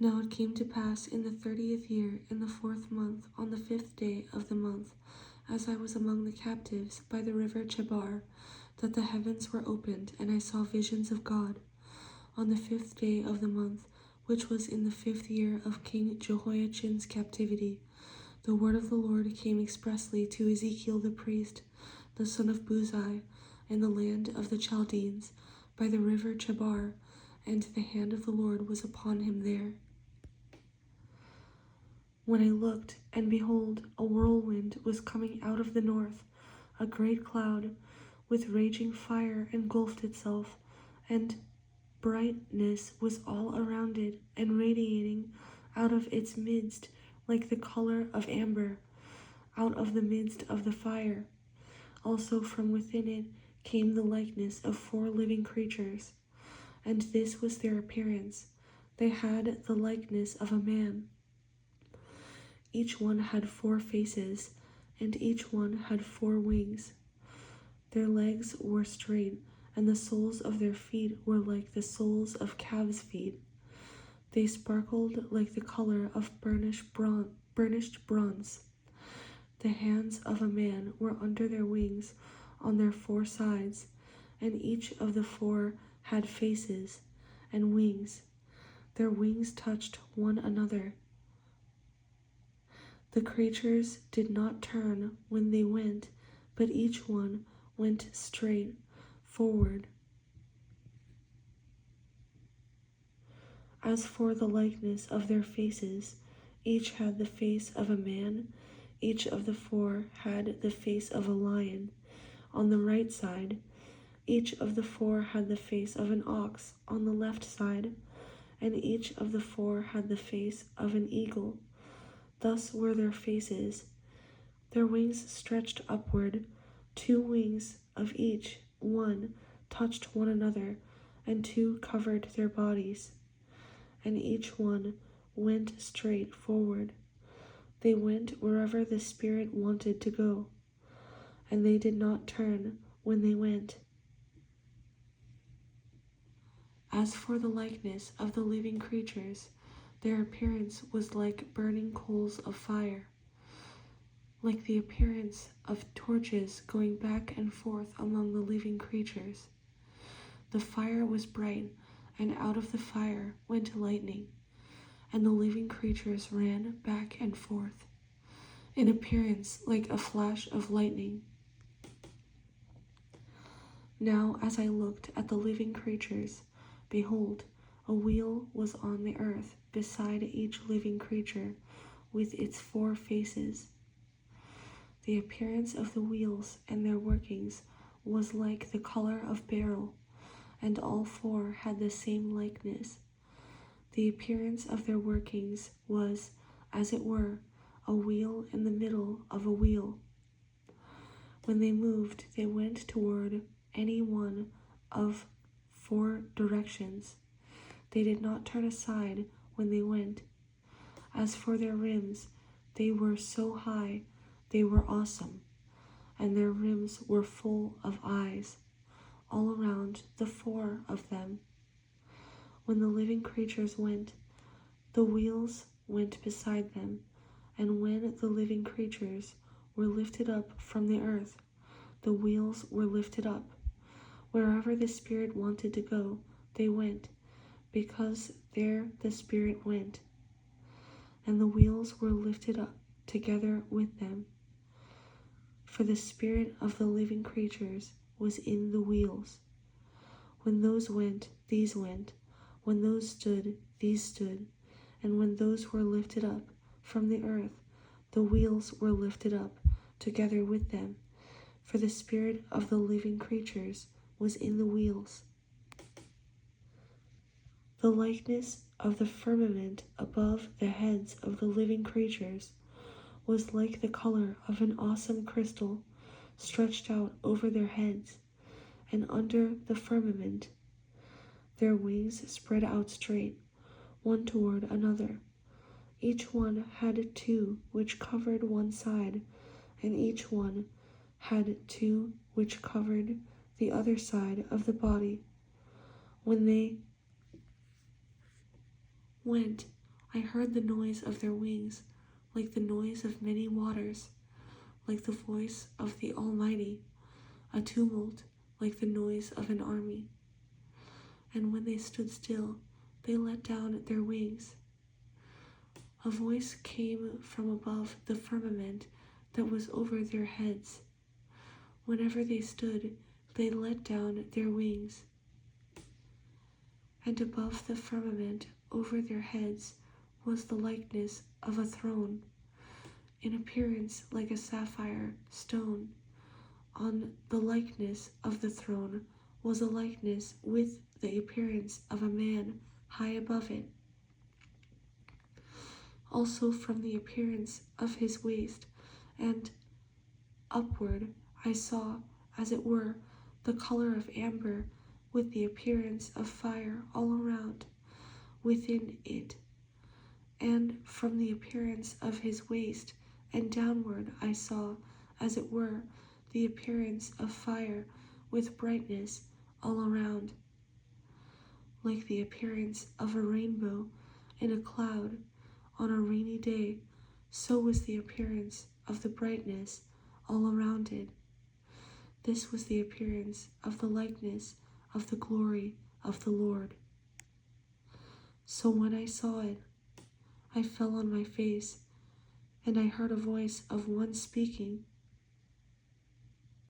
Now it came to pass in the 30th year, in the 4th month, on the 5th day of the month, as I was among the captives by the river Chebar, that the heavens were opened, and I saw visions of God. On the 5th day of the month, which was in the 5th year of King Jehoiachin's captivity, the word of the Lord came expressly to Ezekiel the priest, the son of Buzi, in the land of the Chaldeans, by the river Chebar, and the hand of the Lord was upon him there. When I looked, and behold, a whirlwind was coming out of the north, a great cloud, with raging fire engulfed itself, and brightness was all around it, and radiating out of its midst like the color of amber, out of the midst of the fire. Also from within it came the likeness of 4 living creatures, and this was their appearance. They had the likeness of a man. Each one had 4 faces, and each one had 4 wings. Their legs were straight, and the soles of their feet were like the soles of calves' feet. They sparkled like the color of burnished bronze. The hands of a man were under their wings on their 4 sides, and each of the 4 had faces and wings. Their wings touched one another. The creatures did not turn when they went, but each one went straight forward. As for the likeness of their faces, each had the face of a man, each of the 4 had the face of a lion. On the right side, each of the 4 had the face of an ox on the left side, and each of the 4 had the face of an eagle. Thus were their faces. Their wings stretched upward, 2 wings of each one touched one another, and 2 covered their bodies. And each one went straight forward. They went wherever the Spirit wanted to go, and they did not turn when they went. As for the likeness of the living creatures, their appearance was like burning coals of fire, like the appearance of torches going back and forth among the living creatures. The fire was bright, and out of the fire went lightning, and the living creatures ran back and forth, in appearance like a flash of lightning. Now as I looked at the living creatures, behold, a wheel was on the earth beside each living creature with its 4 faces. The appearance of the wheels and their workings was like the color of beryl, and all 4 had the same likeness. The appearance of their workings was, as it were, a wheel in the middle of a wheel. When they moved, they went toward any one of 4 directions. They did not turn aside when they went. As for their rims, they were so high, they were awesome, and their rims were full of eyes, all around the 4 of them. When the living creatures went, the wheels went beside them, and when the living creatures were lifted up from the earth, the wheels were lifted up. Wherever the Spirit wanted to go, they went, because there the Spirit went. And the wheels were lifted up together with them. For the spirit of the living creatures was in the wheels. When those went, these went. When those stood, these stood. And when those were lifted up from the earth, the wheels were lifted up together with them. For the spirit of the living creatures was in the wheels. The likeness of the firmament above the heads of the living creatures was like the color of an awesome crystal stretched out over their heads, and under the firmament their wings spread out straight, one toward another. Each one had 2 which covered one side, and each one had 2 which covered the other side of the body. When they went, I heard the noise of their wings, like the noise of many waters, like the voice of the Almighty, a tumult like the noise of an army. And when they stood still, they let down their wings. A voice came from above the firmament that was over their heads. Whenever they stood, they let down their wings. And above the firmament over their heads was the likeness of a throne, in appearance like a sapphire stone. On the likeness of the throne was a likeness with the appearance of a man high above it. Also from the appearance of his waist and upward I saw, as it were, the color of amber, with the appearance of fire all around within it. And from the appearance of his waist and downward I saw, as it were, the appearance of fire with brightness all around, like the appearance of a rainbow in a cloud on a rainy day. So was the appearance of the brightness all around it. This was the appearance of the likeness of the glory of the Lord. So when I saw it, I fell on my face, and I heard a voice of one speaking